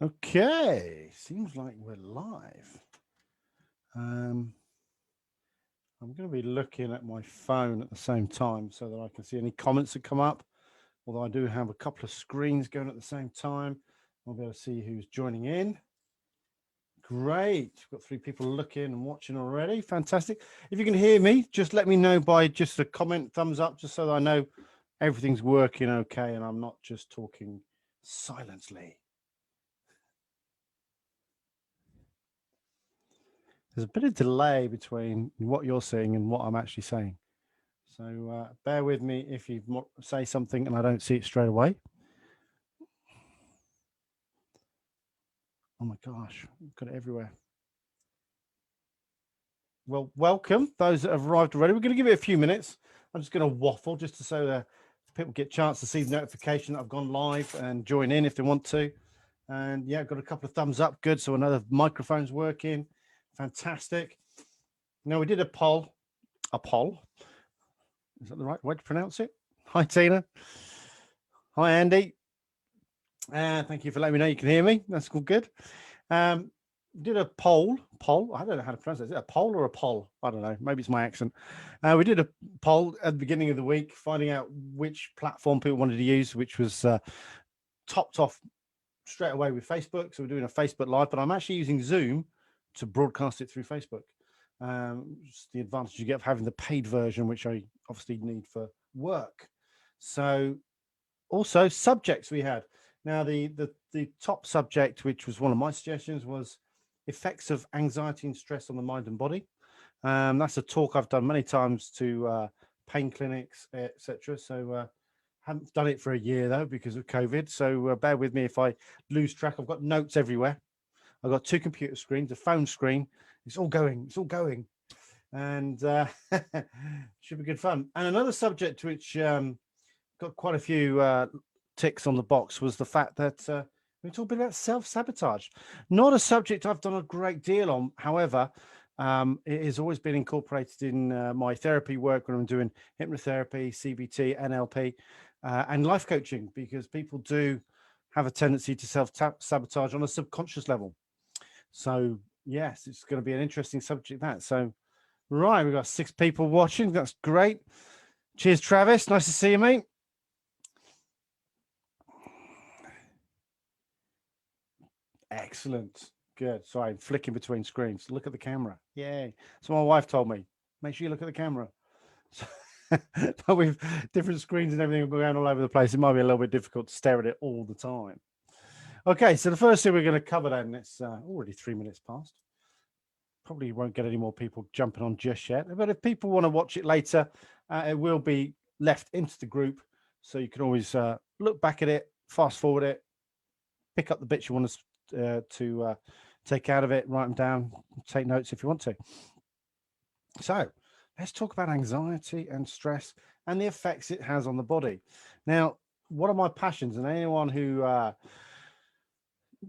Okay, seems like we're live. I'm going to be looking at my phone at the same time so that I can see any comments that come up. Although I do have a couple of screens going at the same time, I'll be able to see who's joining in. Great. We've got 3 people looking and watching already. Fantastic. If you can hear me, just let me know by just a comment, thumbs up, just so that I know everything's working okay and I'm not just talking silently. There's a bit of delay between what you're seeing and what I'm actually saying. So bear with me if you say something and I don't see it straight away. Oh my gosh, I've got it everywhere. Well, welcome those that have arrived already. We're going to give it a few minutes. I'm just going to waffle just to so that people get a chance to see the notification that I've gone live and join in if they want to. And yeah, I've got a couple of thumbs up. Good. So another microphone's working. Fantastic. Now we did a poll. A poll. Is that the right way to pronounce it? Hi, Tina. Hi, Andy. Thank you for letting me know you can hear me. That's all good. Did a poll. I don't know how to pronounce it. Is it a poll or a poll? I don't know. Maybe it's my accent. We did a poll at the beginning of the week, finding out which platform people wanted to use, which was topped off straight away with Facebook. So we're doing a Facebook Live, but I'm actually using Zoom to broadcast it through Facebook. Just the advantage you get of having the paid version, which I obviously need for work. So also subjects we had. Now the top subject, which was one of my suggestions, was effects of anxiety and stress on the mind and body. That's a talk I've done many times to pain clinics, etc. So haven't done it for a year though because of COVID. So bear with me if I lose track. I've got notes everywhere. I've got 2 computer screens, a phone screen. It's all going. It's all going, and should be good fun. And another subject which got quite a few ticks on the box was the fact that we talked a bit about self-sabotage. Not a subject I've done a great deal on. However, it has always been incorporated in my therapy work when I'm doing hypnotherapy, CBT, NLP, and life coaching, because people do have a tendency to self-sabotage on a subconscious level. So yes, it's going to be an interesting subject, that. So right, we've got 6 people watching. That's great. Cheers, Travis. Nice to see you, mate. Excellent. Good. Sorry, I'm flicking between screens. Look at the camera. Yay. So my wife told me, make sure you look at the camera. But with different screens and everything going all over the place, it might be a little bit difficult to stare at it all the time. Okay, so the first thing we're going to cover then, it's already 3 minutes past. Probably won't get any more people jumping on just yet. But if people want to watch it later, it will be left into the group. So you can always look back at it, fast forward it, pick up the bits you want to take out of it, write them down, take notes if you want to. So let's talk about anxiety and stress and the effects it has on the body. Now, one of my passions, and anyone who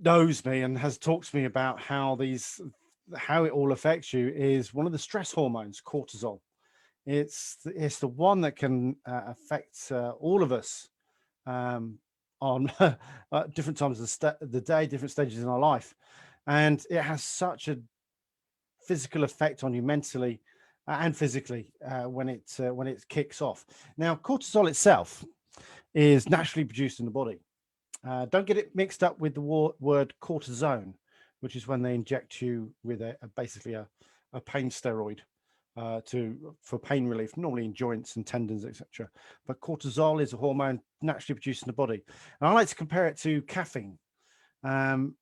knows me and has talked to me about how it all affects you, is one of the stress hormones, cortisol. It's the one that can affect all of us on different times of the day, different stages in our life, and it has such a physical effect on you mentally and physically when it kicks off. Now, cortisol itself is naturally produced in the body. Don't get it mixed up with the word cortisone, which is when they inject you with basically a pain steroid for pain relief, normally in joints and tendons, etc. But cortisol is a hormone naturally produced in the body. And I like to compare it to caffeine. In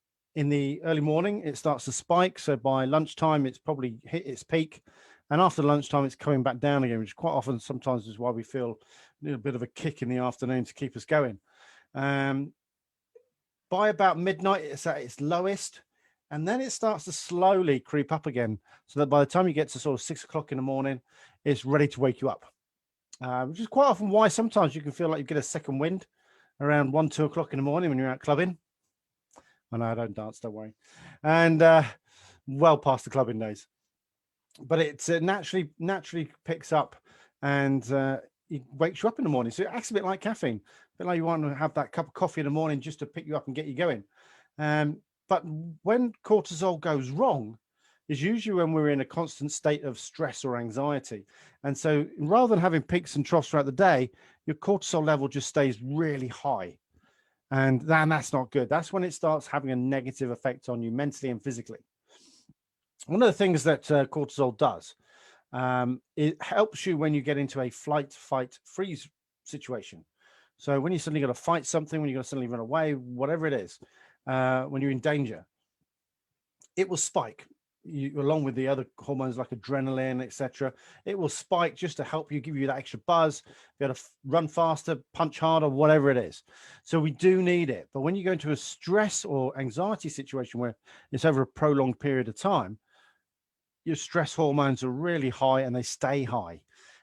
the early morning, it starts to spike. So by lunchtime, it's probably hit its peak. And after lunchtime, it's coming back down again, which quite often sometimes is why we feel a little bit of a kick in the afternoon to keep us going. By about midnight, it's at its lowest. And then it starts to slowly creep up again, so that by the time you get to sort of 6 o'clock in the morning, it's ready to wake you up, which is quite often why sometimes you can feel like you get a second wind around 1, 2 o'clock in the morning when you're out clubbing. I know I don't dance, don't worry. And well past the clubbing days. But it naturally picks up and it wakes you up in the morning. So it acts a bit like caffeine, a bit like you want to have that cup of coffee in the morning just to pick you up and get you going. But when cortisol goes wrong is usually when we're in a constant state of stress or anxiety. And so rather than having peaks and troughs throughout the day, your cortisol level just stays really high. And that's not good. That's when it starts having a negative effect on you mentally and physically. One of the things that cortisol does, it helps you when you get into a flight, fight, freeze situation. So when you suddenly got to fight something, when you're going to suddenly run away, whatever it is, when you're in danger, it will spike. Along with the other hormones like adrenaline, etc., it will spike just to help you, give you that extra buzz, be able to run faster, punch harder, whatever it is. So we do need it. But when you go into a stress or anxiety situation where it's over a prolonged period of time, your stress hormones are really high and they stay high.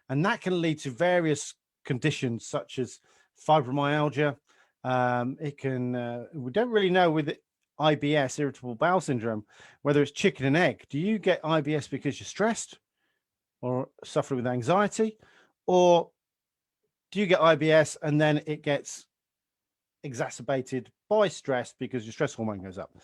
And that can lead to various conditions such as fibromyalgia. We don't really know with IBS, irritable bowel syndrome, whether it's chicken and egg. Do you get IBS because you're stressed or suffer with anxiety? Or do you get IBS and then it gets exacerbated by stress because your stress hormone goes up?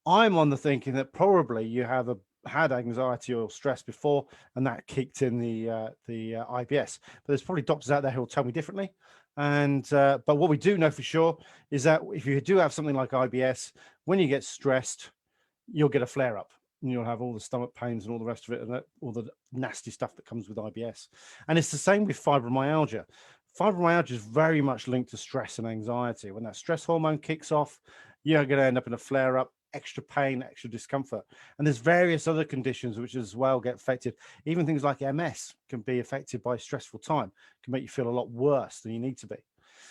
I'm on the thinking that probably you have had anxiety or stress before, and that kicked in the IBS. But there's probably doctors out there who will tell me differently. And but what we do know for sure is that if you do have something like IBS, when you get stressed, you'll get a flare up. And you'll have all the stomach pains and all the rest of it, and all the nasty stuff that comes with IBS. And it's the same with fibromyalgia. Fibromyalgia is very much linked to stress and anxiety. When that stress hormone kicks off, you're going to end up in a flare up, extra pain, extra discomfort. And there's various other conditions which as well get affected. Even things like MS can be affected by a stressful time, can make you feel a lot worse than you need to be.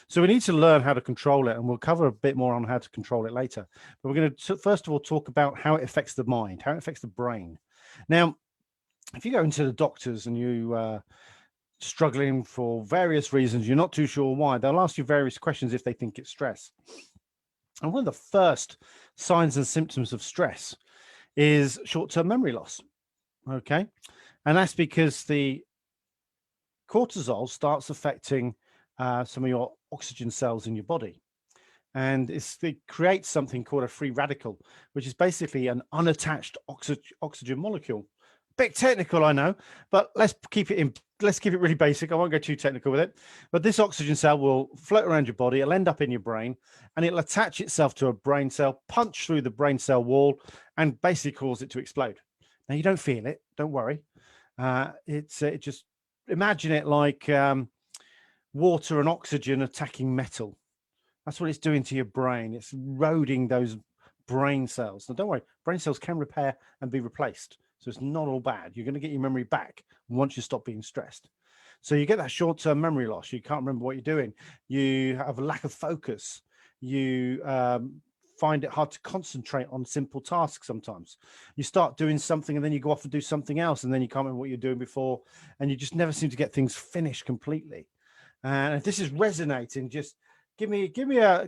So we need to learn how to control it, and we'll cover a bit more on how to control it later. But we're going to first of all talk about how it affects the mind, how it affects the brain. Now, if you go into the doctors and you struggling for various reasons, you're not too sure why, they'll ask you various questions if they think it's stress. And one of the first signs and symptoms of stress is short-term memory loss. Okay. And that's because the cortisol starts affecting some of your oxygen cells in your body. And it creates something called a free radical, which is basically an unattached oxygen molecule. Bit technical, I know, but let's keep it really basic. I won't go too technical with it. But this oxygen cell will float around your body. It'll end up in your brain, and it'll attach itself to a brain cell, punch through the brain cell wall, and basically cause it to explode. Now, you don't feel it. Don't worry. It just imagine it like water and oxygen attacking metal. That's what it's doing to your brain. It's eroding those brain cells. Now, don't worry, brain cells can repair and be replaced. So it's not all bad. You're going to get your memory back once you stop being stressed. So you get that short-term memory loss. You can't remember what you're doing. You have a lack of focus. You find it hard to concentrate on simple tasks sometimes. You start doing something and then you go off and do something else, and then you can't remember what you're doing before, and you just never seem to get things finished completely. And if this is resonating, just give me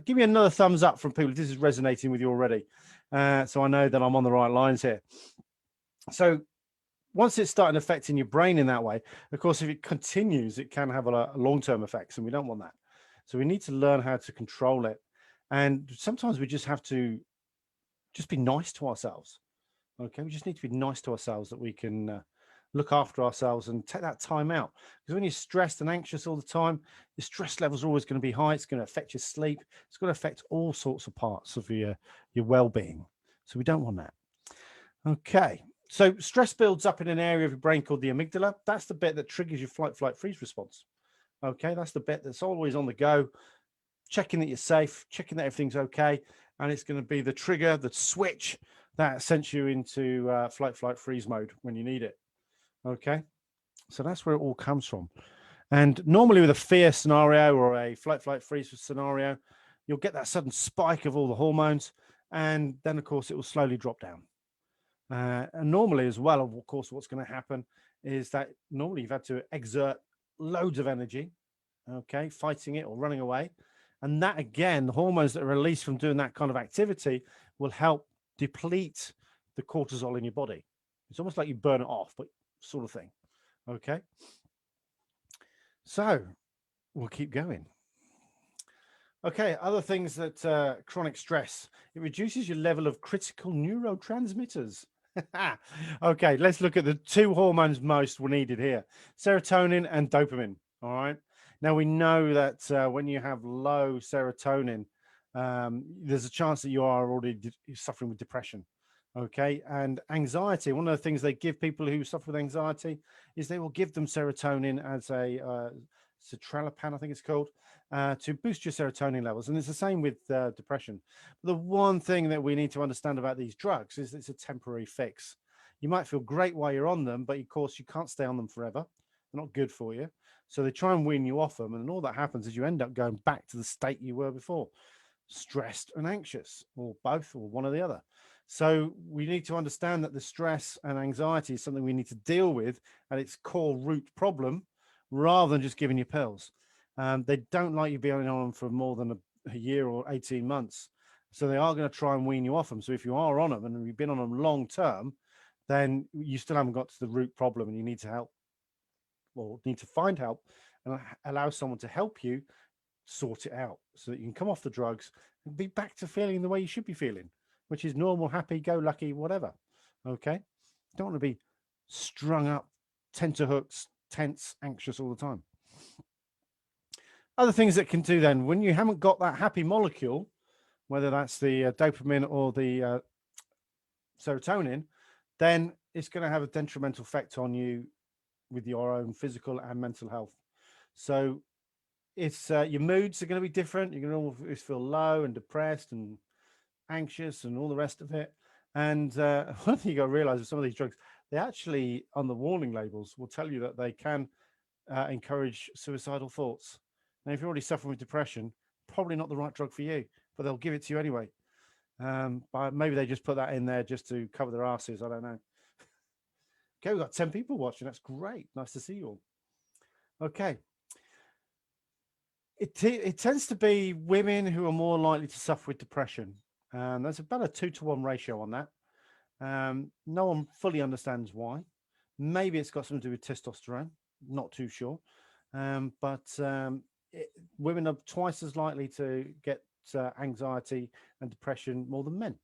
another thumbs up from people if this is resonating with you already, so I know that I'm on the right lines here. So once it's starting affecting your brain in that way, of course, if it continues, it can have a long-term effects, and we don't want that. So we need to learn how to control it. And sometimes we just have to just be nice to ourselves. Okay, we just need to be nice to ourselves, that we can look after ourselves and take that time out. Because when you're stressed and anxious all the time, your stress levels are always going to be high. It's going to affect your sleep. It's going to affect all sorts of parts of your well-being. So we don't want that. Okay. So stress builds up in an area of your brain called the amygdala. That's the bit that triggers your fight, flight, freeze response. Okay. That's the bit that's always on the go, checking that you're safe, checking that everything's okay. And it's going to be the trigger, the switch that sends you into flight, flight, freeze mode when you need it. Okay. So that's where it all comes from. And normally with a fear scenario or a flight, flight, freeze scenario, you'll get that sudden spike of all the hormones. And then, of course, it will slowly drop down. And normally as well, of course, what's going to happen is that normally you've had to exert loads of energy, okay, fighting it or running away. And that, again, the hormones that are released from doing that kind of activity will help deplete the cortisol in your body. It's almost like you burn it off, but sort of thing. Okay. So we'll keep going. Okay, other things that chronic stress, it reduces your level of critical neurotransmitters. Okay, let's look at the two hormones most needed here, serotonin and dopamine. All right. Now, we know that when you have low serotonin, there's a chance that you are already suffering with depression. Okay. And anxiety, one of the things they give people who suffer with anxiety is they will give them serotonin as a citralopam, I think it's called, to boost your serotonin levels. And it's the same with depression. The one thing that we need to understand about these drugs is it's a temporary fix. You might feel great while you're on them, but of course you can't stay on them forever. They're not good for you. So they try and wean you off them. And all that happens is you end up going back to the state you were before, stressed and anxious, or both, or one or the other. So we need to understand that the stress and anxiety is something we need to deal with at its core root problem, rather than just giving you pills. They don't like you being on them for more than a year or 18 months. So they are going to try and wean you off them. So if you are on them and you've been on them long term, then you still haven't got to the root problem, and you need to help, or need to find help and allow someone to help you sort it out so that you can come off the drugs and be back to feeling the way you should be feeling, which is normal, happy, go lucky, whatever. Okay. You don't want to be strung up, tenterhooks, tense, anxious all the time. Other things that can do then, when you haven't got that happy molecule, whether that's the dopamine or the serotonin, then it's going to have a detrimental effect on you with your own physical and mental health. So it's your moods are going to be different. You're going to always feel low and depressed and anxious and all the rest of it. And one thing you got to realize with some of these drugs, they actually, on the warning labels, will tell you that they can encourage suicidal thoughts. And if you're already suffering with depression, probably not the right drug for you, but they'll give it to you anyway. But maybe they just put that in there just to cover their asses. I don't know. Okay, we've got 10 people watching. That's great. Nice to see you all. Okay. It tends to be women who are more likely to suffer with depression. There's about a 2-to-1 ratio on that. No one fully understands why. Maybe it's got something to do with testosterone. Not too sure. Women are twice as likely to get anxiety and depression more than men.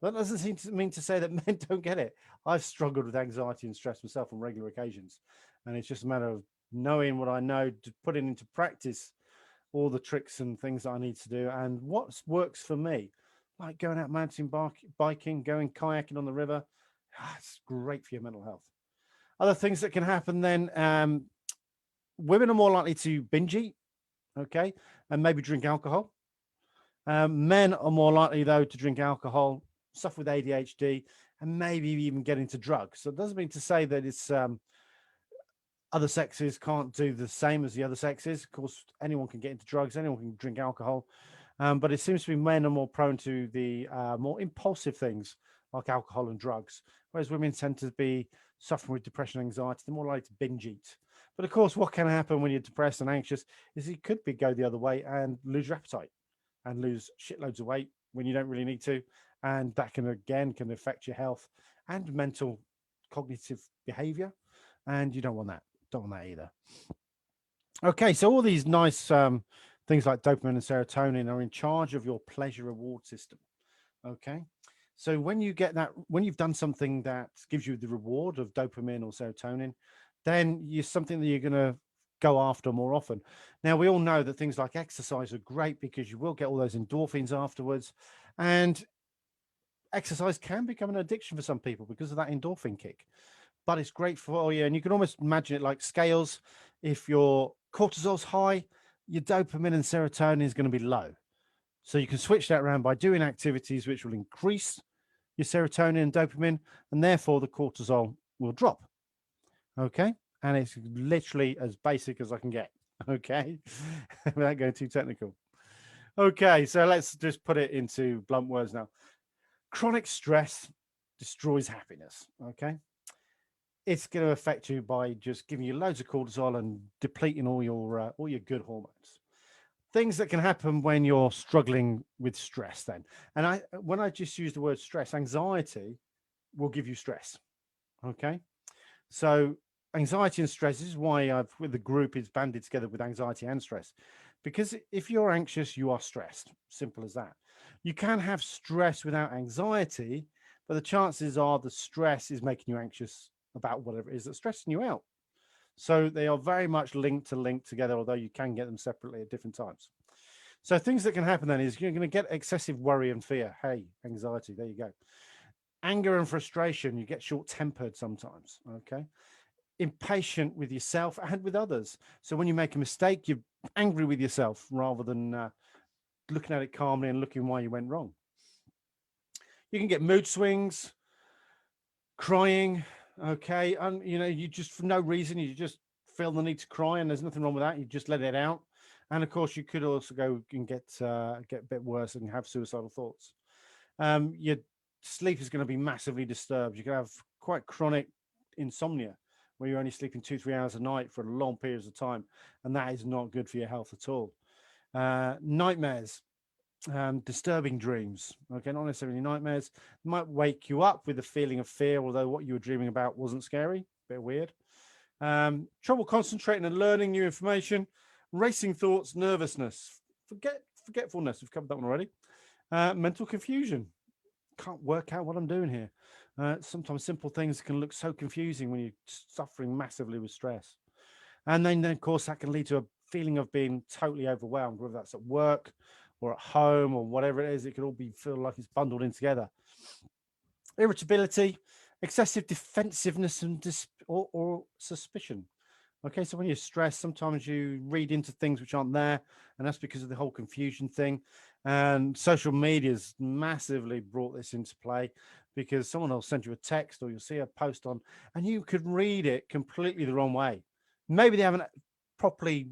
That doesn't seem to mean to say that men don't get it. I've struggled with anxiety and stress myself on regular occasions. And it's just a matter of knowing what I know, putting into practice all the tricks and things that I need to do, and what works for me, like going out mountain biking, going kayaking on the river. It's great for your mental health. Other things that can happen then, women are more likely to binge eat, okay, and maybe drink alcohol. Men are more likely, though, to drink alcohol, suffer with ADHD, and maybe even get into drugs. So it doesn't mean to say that it's other sexes can't do the same as the other sexes. Of course, anyone can get into drugs, anyone can drink alcohol, but it seems to be men are more prone to the more impulsive things like alcohol and drugs, whereas women tend to be suffering with depression and anxiety. They're more likely to binge eat. But of course, what can happen when you're depressed and anxious is it could be go the other way and lose your appetite and lose shitloads of weight when you don't really need to. And that can affect your health and mental cognitive behavior. And you don't want that. Don't want that either. Okay, so all these nice things like dopamine and serotonin are in charge of your pleasure reward system. Okay, so when you get that, when you've done something that gives you the reward of dopamine or serotonin, then you're something that you're going to go after more often. Now, we all know that things like exercise are great because you will get all those endorphins afterwards, and exercise can become an addiction for some people because of that endorphin kick. But it's great for you, and you can almost imagine it like scales. If your cortisol's high, your dopamine and serotonin is going to be low. So you can switch that around by doing activities which will increase your serotonin and dopamine, and therefore the cortisol will drop. Okay. And it's literally as basic as I can get. Okay. Without going too technical. Okay. So let's just put it into blunt words now. Chronic stress destroys happiness. Okay. It's going to affect you by just giving you loads of cortisol and depleting all your good hormones. things that can happen when you're struggling with stress then. And when I just use the word stress, anxiety will give you stress. Okay. So anxiety and stress, this is why I've with the group is banded together with anxiety and stress. Because if you're anxious, you are stressed. Simple as that. You can have stress without anxiety, but the chances are the stress is making you anxious about whatever it is that's stressing you out. So they are very much linked together, although you can get them separately at different times. So things that can happen then is you're going to get excessive worry and fear. Hey, anxiety, there you go. Anger and frustration, you get short-tempered sometimes, okay? Impatient with yourself and with others. So when you make a mistake, you're angry with yourself rather than looking at it calmly and looking why you went wrong. You can get mood swings, crying, okay? And, you just, for no reason, you just feel the need to cry, and there's nothing wrong with that. You just let it out. And of course, you could also go and get a bit worse and have suicidal thoughts. Your sleep is going to be massively disturbed. You can have quite chronic insomnia, where you're only sleeping 2-3 hours a night for long periods of time, and that is not good for your health at all. Nightmares, disturbing dreams, okay, not necessarily nightmares, might wake you up with a feeling of fear, although what you were dreaming about wasn't scary. Bit weird. Trouble concentrating and learning new information, racing thoughts, nervousness, forgetfulness, we've covered that one already. Mental confusion, can't work out what I'm doing here. Sometimes simple things can look so confusing when you're suffering massively with stress. And then of course, that can lead to a feeling of being totally overwhelmed, whether that's at work or at home or whatever it is. It could all feel like it's bundled in together. Irritability, excessive defensiveness, and or suspicion. Okay, so when you're stressed, sometimes you read into things which aren't there, and that's because of the whole confusion thing. And social media's massively brought this into play, because someone will send you a text or you'll see a post on, and you could read it completely the wrong way. Maybe they haven't properly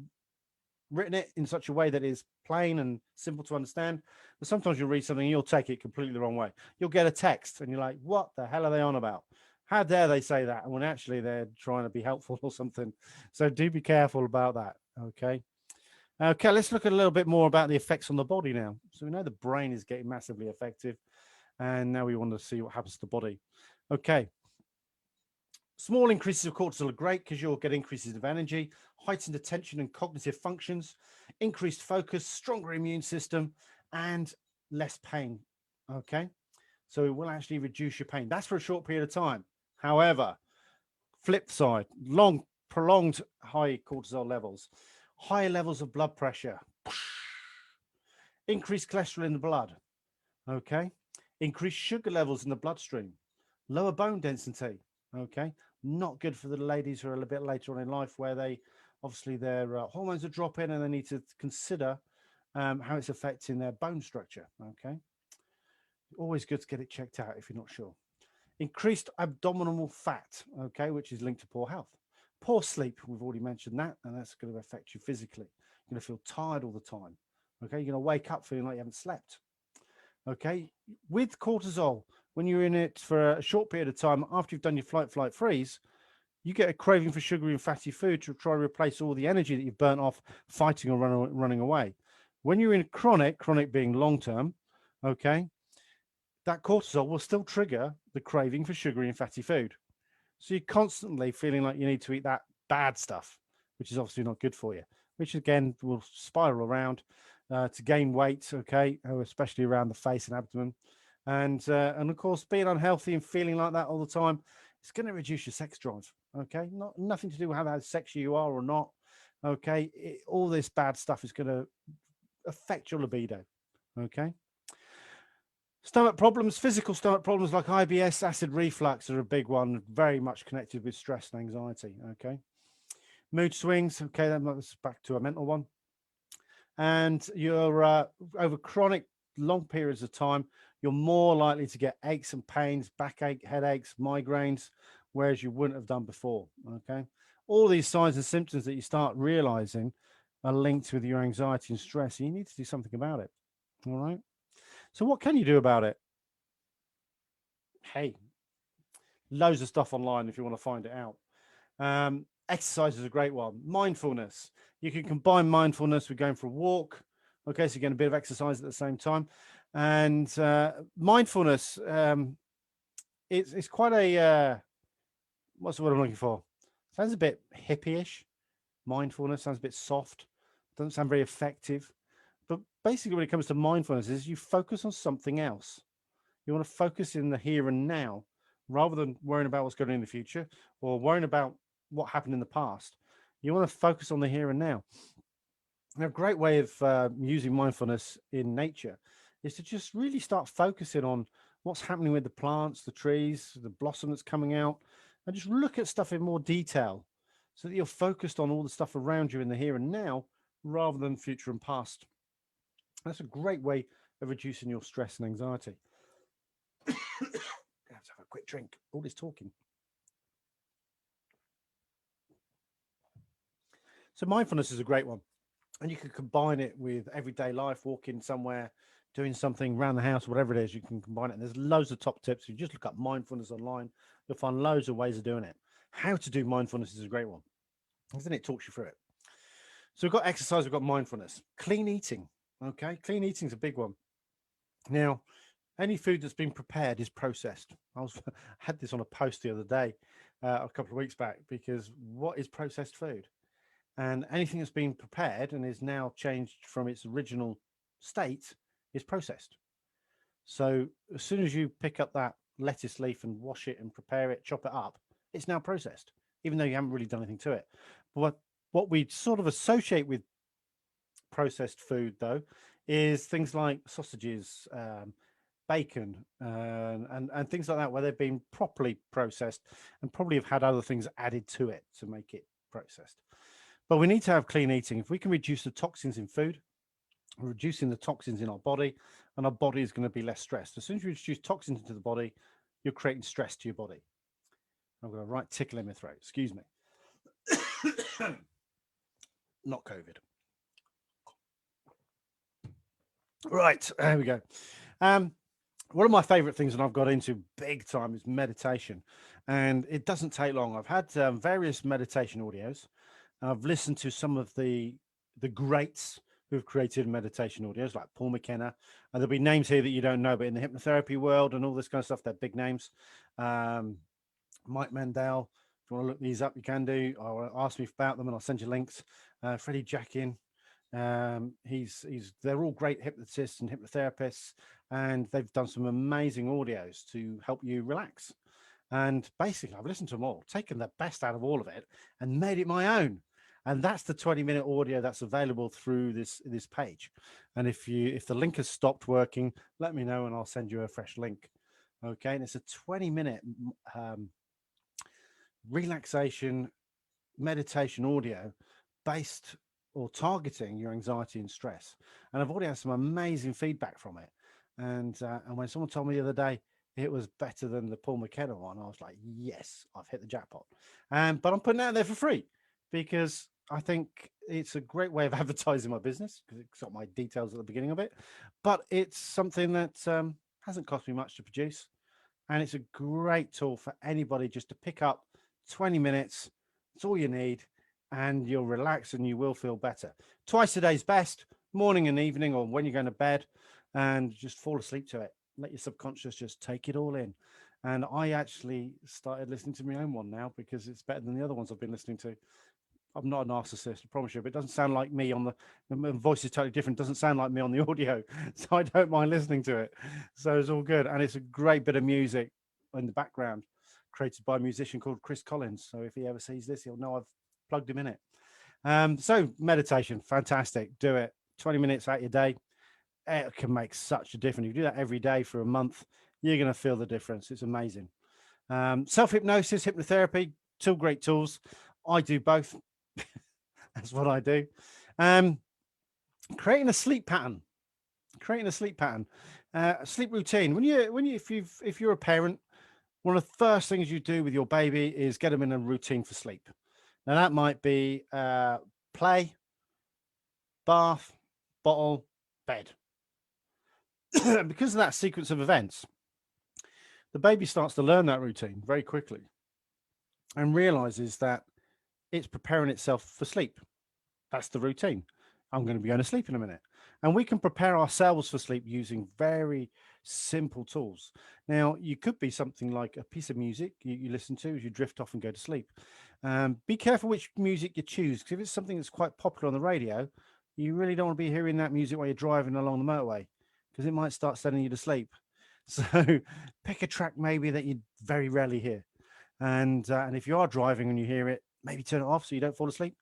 written it in such a way that is plain and simple to understand, but sometimes you'll read something and you'll take it completely the wrong way. You'll get a text and you're like, what the hell are they on about? How dare they say that? And when actually they're trying to be helpful or something. So do be careful about that. Okay. Okay, let's look at a little bit more about the effects on the body now. So we know the brain is getting massively affected, and now we want to see what happens to the body. Okay. Small increases of cortisol are great because you'll get increases of energy, heightened attention and cognitive functions, increased focus, stronger immune system, and less pain. Okay. So it will actually reduce your pain. That's for a short period of time. However, flip side, long, prolonged high cortisol levels, higher levels of blood pressure, increased cholesterol in the blood, okay, increased sugar levels in the bloodstream, lower bone density, okay, not good for the ladies who are a little bit later on in life, where they obviously their hormones are dropping and they need to consider how it's affecting their bone structure. Okay, always good to get it checked out if you're not sure. Increased abdominal fat, okay, which is linked to poor health. Poor sleep, we've already mentioned that, and that's going to affect you physically. You're going to feel tired all the time. Okay, you're going to wake up feeling like you haven't slept. Okay, with cortisol, when you're in it for a short period of time after you've done your flight, freeze, you get a craving for sugary and fatty food to try and replace all the energy that you've burnt off fighting or running away. When you're in chronic being long term, okay, that cortisol will still trigger the craving for sugary and fatty food. So you're constantly feeling like you need to eat that bad stuff, which is obviously not good for you, which again will spiral around to gain weight, okay, especially around the face and abdomen. And of course, being unhealthy and feeling like that all the time, it's going to reduce your sex drive, okay? Nothing to do with how sexy you are or not, okay? All this bad stuff is going to affect your libido, okay? Stomach problems, physical stomach problems like IBS, acid reflux are a big one, very much connected with stress and anxiety, okay? Mood swings, okay, that's back to a mental one. And you're over chronic long periods of time, you're more likely to get aches and pains, backache, headaches, migraines, whereas you wouldn't have done before, okay? All these signs and symptoms that you start realizing are linked with your anxiety and stress. You need to do something about it, all right? So what can you do about it? Hey, loads of stuff online if you want to find it out. Exercise is a great one. Mindfulness. You can combine mindfulness with going for a walk, Okay, so you're getting a bit of exercise at the same time. And mindfulness, it's quite a, what's the word I'm looking for? Sounds a bit hippie-ish. Mindfulness sounds a bit soft, doesn't sound very effective. But basically, when it comes to mindfulness, is you focus on something else. You want to focus in the here and now rather than worrying about what's going on in the future or worrying about what happened in the past. You want to focus on the here and now. And a great way of using mindfulness in nature is to just really start focusing on what's happening with the plants, the trees, the blossom that's coming out, and just look at stuff in more detail so that you're focused on all the stuff around you in the here and now rather than future and past. That's a great way of reducing your stress and anxiety. I have to have a quick drink. All this talking. So mindfulness is a great one. And you can combine it with everyday life, walking somewhere, doing something around the house, whatever it is, you can combine it. And there's loads of top tips. You just look up mindfulness online, you'll find loads of ways of doing it. How to do mindfulness is a great one, because then it talks you through it. So we've got exercise, we've got mindfulness. Clean eating. Okay, clean eating is a big one. Now, any food that's been prepared is processed. I had this on a post the other day, a couple of weeks back, because what is processed food? And anything that's been prepared and is now changed from its original state is processed. So as soon as you pick up that lettuce leaf and wash it and prepare it, chop it up, it's now processed, even though you haven't really done anything to it. But what we sort of associate with processed food, though, is things like sausages, bacon, and things like that, where they've been properly processed and probably have had other things added to it to make it processed. But we need to have clean eating. If we can reduce the toxins in food, we're reducing the toxins in our body, and our body is going to be less stressed. As soon as you introduce toxins into the body, you're creating stress to your body. I've got a right tickle in my throat. Excuse me. Not COVID. Right, there we go. One of my favorite things that I've got into big time is meditation, and it doesn't take long. I've had various meditation audios. I've listened to some of the greats who've created meditation audios, like Paul McKenna, and there'll be names here that you don't know, but in the hypnotherapy world and all this kind of stuff, they're big names. Mike Mandel, if you want to look these up, you can do, or ask me about them and I'll send you links. Freddie Jackin, they're all great hypnotists and hypnotherapists, and they've done some amazing audios to help you relax. And basically, I've listened to them all, taken the best out of all of it, and made it my own. And that's the 20-minute audio that's available through this page. And if the link has stopped working, let me know and I'll send you a fresh link. Okay, and it's a 20-minute relaxation meditation audio based or targeting your anxiety and stress. And I've already had some amazing feedback from it. And when someone told me the other day it was better than the Paul McKenna one, I was like, yes, I've hit the jackpot. But I'm putting it out there for free because I think it's a great way of advertising my business, because it's got my details at the beginning of it. But it's something that hasn't cost me much to produce. And it's a great tool for anybody just to pick up 20 minutes. It's all you need, and you'll relax and you will feel better. Twice a day is best, morning and evening, or when you're going to bed, and just fall asleep to it. Let your subconscious just take it all in. And I actually started listening to my own one now because it's better than the other ones I've been listening to. I'm not a narcissist, I promise you, but it doesn't sound like me on the voice is totally different. It doesn't sound like me on the audio. So I don't mind listening to it. So it's all good. And it's a great bit of music in the background created by a musician called Chris Collins. So if he ever sees this, he'll know I've plugged him in it. So meditation, fantastic. Do it. 20 minutes out your day. It can make such a difference. If you do that every day for a month, you're going to feel the difference. It's amazing. Self-hypnosis, hypnotherapy, two great tools. I do both. That's what I do. Creating a sleep pattern. Sleep routine. If you're a parent, one of the first things you do with your baby is get them in a routine for sleep. Now that might be play, bath, bottle, bed. Because of that sequence of events, the baby starts to learn that routine very quickly and realizes that it's preparing itself for sleep. That's the routine. I'm going to be going to sleep in a minute. And we can prepare ourselves for sleep using very simple tools. Now, you could be something like a piece of music you listen to as you drift off and go to sleep. Be careful which music you choose, because if it's something that's quite popular on the radio, you really don't want to be hearing that music while you're driving along the motorway, because it might start sending you to sleep. So pick a track maybe that you very rarely hear. And if you are driving and you hear it, maybe turn it off so you don't fall asleep.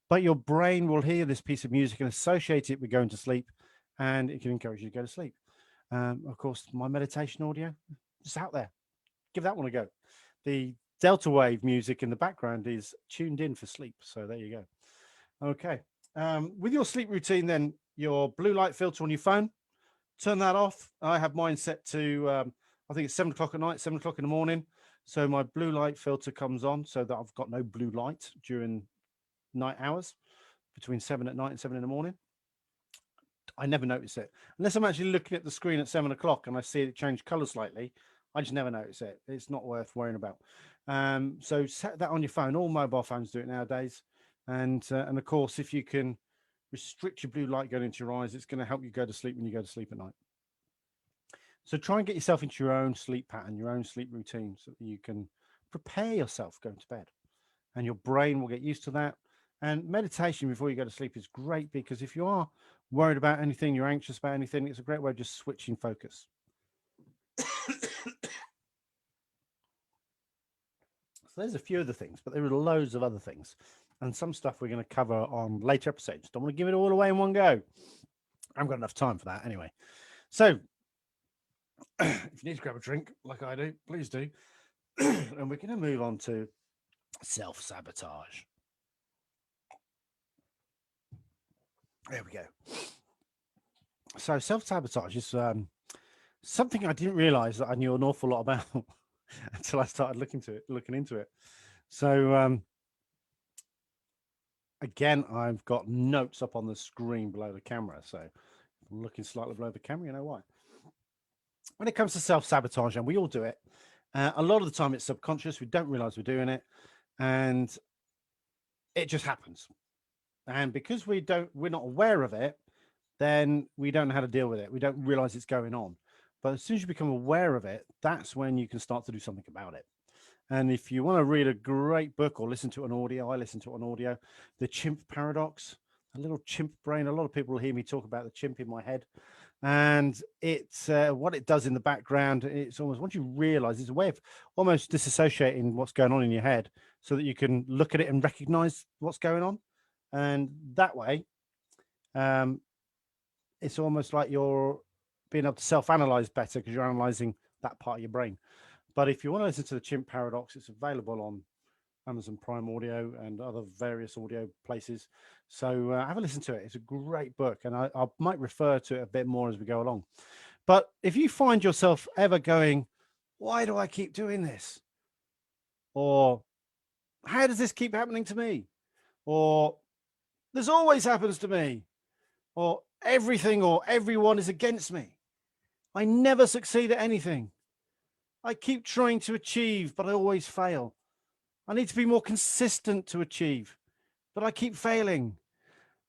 But your brain will hear this piece of music and associate it with going to sleep, and it can encourage you to go to sleep. Of course, my meditation audio, just out there. Give that one a go. The delta wave music in the background is tuned in for sleep. So there you go. Okay. With your sleep routine, then, your blue light filter on your phone, turn that off. I have mine set to, I think it's 7 o'clock at night, 7 o'clock in the morning. So my blue light filter comes on so that I've got no blue light during night hours between 7 at night and 7 in the morning. I never notice it unless I'm actually looking at the screen at 7 o'clock and I see it change color slightly. I just never notice it. It's not worth worrying about. So set that on your phone. All mobile phones do it nowadays. And of course, if you can restrict your blue light going into your eyes, it's going to help you go to sleep when you go to sleep at night. So try and get yourself into your own sleep pattern, your own sleep routine, so that you can prepare yourself going to bed, and your brain will get used to that. And meditation before you go to sleep is great, because if you are worried about anything, you're anxious about anything, it's a great way of just switching focus. So there's a few other things, but there are loads of other things, and some stuff we're going to cover on later episodes. Don't want to give it all away in one go. I haven't got enough time for that anyway. So if you need to grab a drink like I do, please do. And we're going to move on to self-sabotage. There we go. So self-sabotage is something I didn't realize that I knew an awful lot about until I started looking into it. So again, I've got notes up on the screen below the camera. So I'm looking slightly below the camera, you know why. When it comes to self-sabotage, and we all do it, a lot of the time it's subconscious. We don't realize we're doing it, and it just happens. And because we're not aware of it, then we don't know how to deal with it. We don't realize it's going on. But as soon as you become aware of it, that's when you can start to do something about it. And if you want to read a great book or listen to an audio, I listen to an audio, The Chimp Paradox, a little chimp brain. A lot of people will hear me talk about the chimp in my head. And it's what it does in the background. It's almost, once you realize, it's a way of almost disassociating what's going on in your head so that you can look at it and recognize what's going on. And that way, it's almost like you're being able to self-analyze better because you're analyzing that part of your brain. But if you want to listen to the Chimp Paradox, it's available on Amazon Prime Audio and other various audio places. So have a listen to it. It's a great book, and I might refer to it a bit more as we go along. But if you find yourself ever going, why do I keep doing this? Or how does this keep happening to me? Or this always happens to me. Or everything or everyone is against me. I never succeed at anything. I keep trying to achieve, but I always fail. I need to be more consistent to achieve, but I keep failing.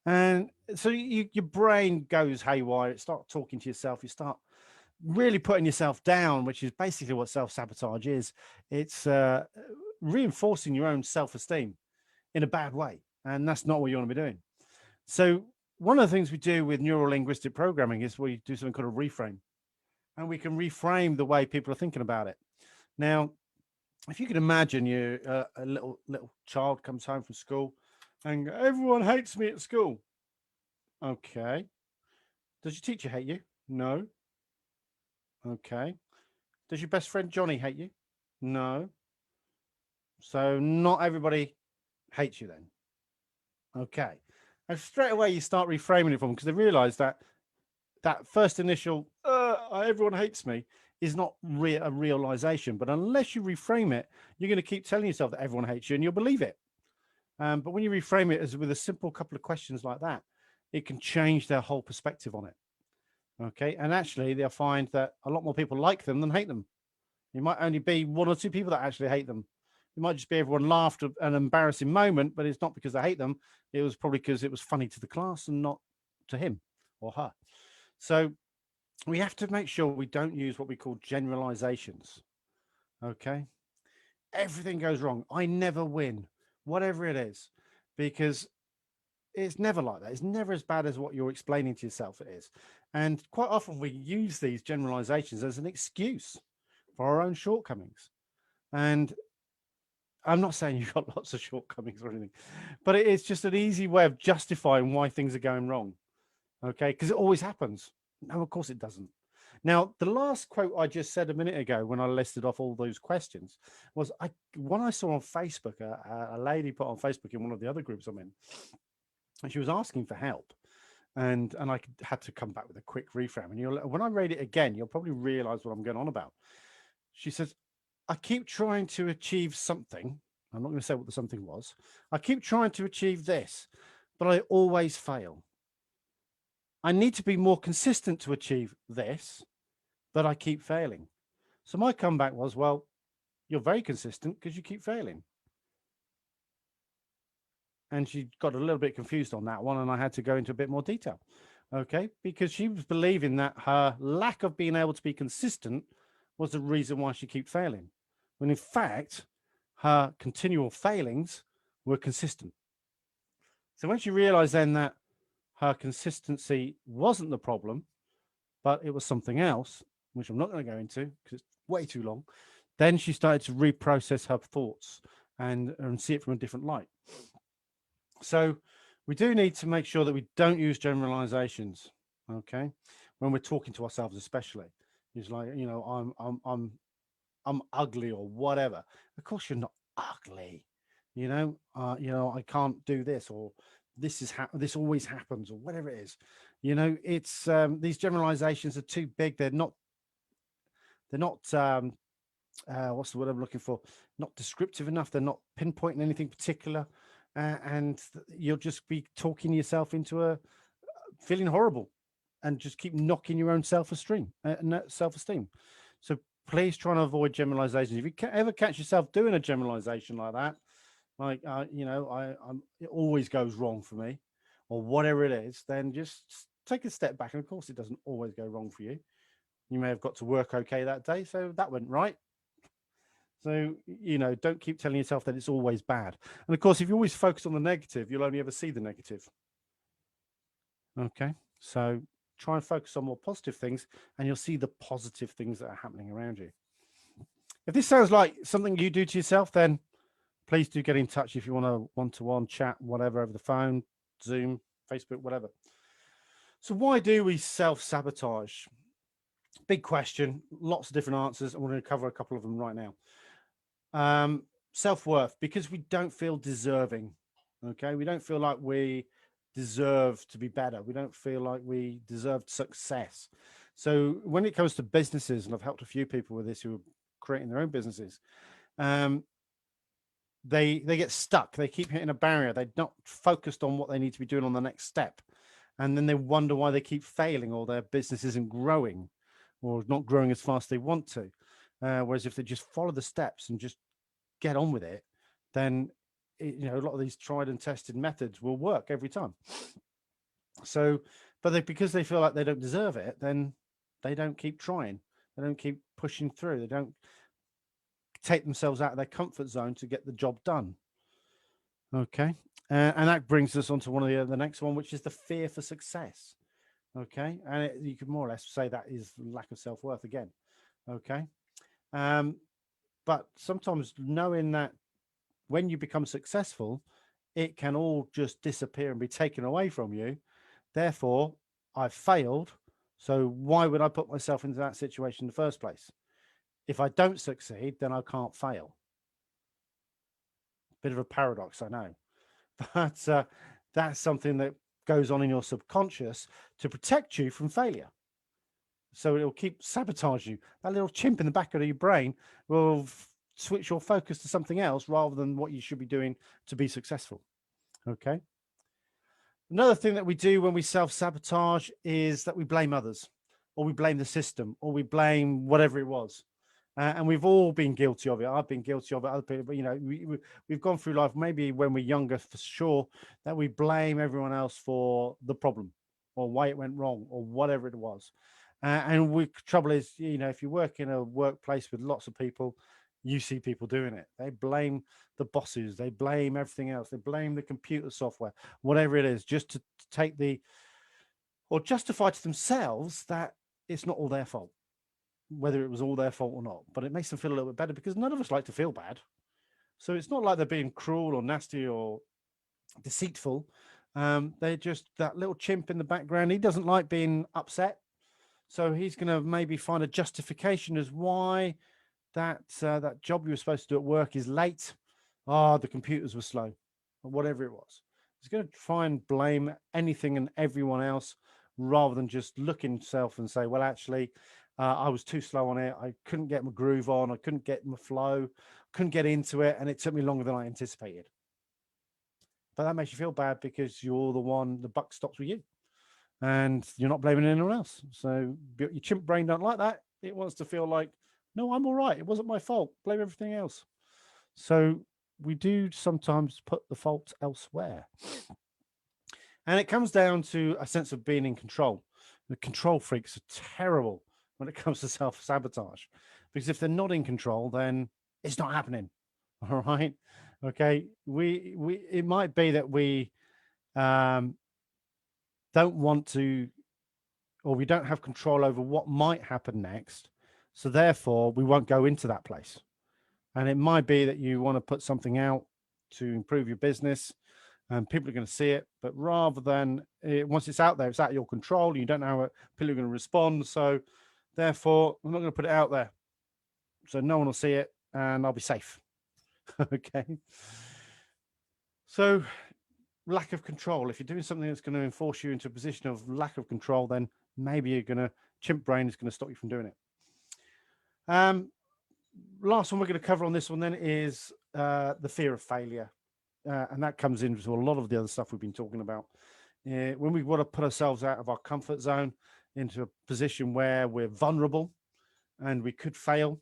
And so your brain goes haywire. It starts talking to yourself. You start really putting yourself down, which is basically what self-sabotage is. It's reinforcing your own self-esteem in a bad way. And that's not what you want to be doing. So one of the things we do with neuro-linguistic programming is we do something called a reframe. And we can reframe the way people are thinking about it. Now, if you can imagine you a little child comes home from school and everyone hates me at school. Okay. Does your teacher hate you? No. Okay. Does your best friend Johnny hate you? No. So not everybody hates you then. Okay. And straight away you start reframing it for them, because they realize that first initial everyone hates me is not a realization. But unless you reframe it, you're going to keep telling yourself that everyone hates you and you'll believe it. But when you reframe it as with a simple couple of questions like that, it can change their whole perspective on it. Okay. And actually they'll find that a lot more people like them than hate them. It might only be 1 or 2 people that actually hate them. It might just be everyone laughed at an embarrassing moment, but it's not because they hate them. It was probably because it was funny to the class and not to him or her. So we have to make sure we don't use what we call generalizations. Okay. Everything goes wrong. I never win, whatever it is, because it's never like that. It's never as bad as what you're explaining to yourself it is. And quite often we use these generalizations as an excuse for our own shortcomings. And I'm not saying you've got lots of shortcomings or anything, but it's just an easy way of justifying why things are going wrong. Okay. Because it always happens. No, of course it doesn't. Now, the last quote I just said a minute ago when I listed off all those questions was one I saw on Facebook, a lady put on Facebook in one of the other groups I'm in, and she was asking for help. And I had to come back with a quick reframe. And when I read it again, you'll probably realize what I'm going on about. She says, I keep trying to achieve something. I'm not going to say what the something was. I keep trying to achieve this, but I always fail. I need to be more consistent to achieve this, but I keep failing. So my comeback was, well, you're very consistent because you keep failing. And she got a little bit confused on that one, and I had to go into a bit more detail. Okay, because she was believing that her lack of being able to be consistent was the reason why she kept failing, when in fact her continual failings were consistent. So when she realized then that her consistency wasn't the problem, but it was something else, which I'm not going to go into because it's way too long, then she started to reprocess her thoughts and see it from a different light. So we do need to make sure that we don't use generalizations, okay, when we're talking to ourselves, especially. It's like, I'm ugly or whatever. Of course, you're not ugly. I can't do this, or this always happens, or whatever it is. It's these generalizations are too big. They're not. What's the word I'm looking for? Not descriptive enough. They're not pinpointing anything particular, and you'll just be talking yourself into a feeling horrible, and just keep knocking your own self-esteem. So please try and avoid generalizations. If you ever catch yourself doing a generalization like that, like it always goes wrong for me, or whatever it is, then just take a step back. And of course, it doesn't always go wrong for you. You may have got to work okay that day, so that went right. So, don't keep telling yourself that it's always bad. And of course, if you always focus on the negative, you'll only ever see the negative. Okay. So try and focus on more positive things, and you'll see the positive things that are happening around you. If this sounds like something you do to yourself, then please do get in touch if you want a one-to-one chat, whatever, over the phone, Zoom, Facebook, whatever. So why do we self-sabotage? Big question, lots of different answers, and we're going to cover a couple of them right now. Self-worth, because we don't feel deserving. Okay, we don't feel like we deserve to be better. We don't feel like we deserve success. So when it comes to businesses, and I've helped a few people with this who are creating their own businesses, they get stuck. They keep hitting a barrier. They're not focused on what they need to be doing on the next step, and then they wonder why they keep failing, or their business isn't growing, or not growing as fast as they want to. Whereas if they just follow the steps and just get on with it, then a lot of these tried and tested methods will work every time. So, but because they feel like they don't deserve it, then they don't keep trying. They don't keep pushing through. They don't take themselves out of their comfort zone to get the job done. Okay, and that brings us on to one of the next one, which is the fear for success. Okay, and you could more or less say that is lack of self-worth again. Okay, but sometimes knowing that when you become successful, it can all just disappear and be taken away from you. Therefore, I've failed. So why would I put myself into that situation in the first place? If I don't succeed, then I can't fail. Bit of a paradox, I know. But that's something that goes on in your subconscious to protect you from failure. So it'll keep sabotage you. That little chimp in the back of your brain will switch your focus to something else rather than what you should be doing to be successful. Okay. Another thing that we do when we self-sabotage is that we blame others, or we blame the system, or we blame whatever it was. And we've all been guilty of it. I've been guilty of it. Other people, but we've gone through life, maybe when we're younger for sure, that we blame everyone else for the problem. or why it went wrong or whatever it was. And the trouble is, if you work in a workplace with lots of people, you see people doing it. They blame the bosses, they blame everything else, they blame the computer software, whatever it is, just to take or justify to themselves that it's not all their fault, whether it was all their fault or not. But it makes them feel a little bit better because none of us like to feel bad. So it's not like they're being cruel or nasty or deceitful. They're just that little chimp in the background. He doesn't like being upset. So he's going to maybe find a justification as why that job you were supposed to do at work is late. The computers were slow, or whatever it was. He's going to try and blame anything and everyone else rather than just look himself and say, well, actually, I was too slow on it. I couldn't get my groove on. I couldn't get my flow, couldn't get into it. And it took me longer than I anticipated. But that makes you feel bad because you're the buck stops with you. And you're not blaming anyone else. So your chimp brain don't like that. It wants to feel like, no, I'm all right. It wasn't my fault. Blame everything else. So we do sometimes put the fault elsewhere. And it comes down to a sense of being in control. The control freaks are terrible when it comes to self-sabotage. Because if they're not in control, then it's not happening. All right. Okay. It might be that we don't want to, or we don't have control over what might happen next. So therefore, we won't go into that place. And it might be that you want to put something out to improve your business and people are going to see it. But rather than once it's out there, it's out of your control. You don't know how people are going to respond. So therefore, I'm not going to put it out there. So no one will see it and I'll be safe. Okay. So lack of control. If you're doing something that's going to enforce you into a position of lack of control, then maybe chimp brain is going to stop you from doing it. Last one we're going to cover on this one then is the fear of failure. And that comes into a lot of the other stuff we've been talking about. When we want to put ourselves out of our comfort zone into a position where we're vulnerable and we could fail,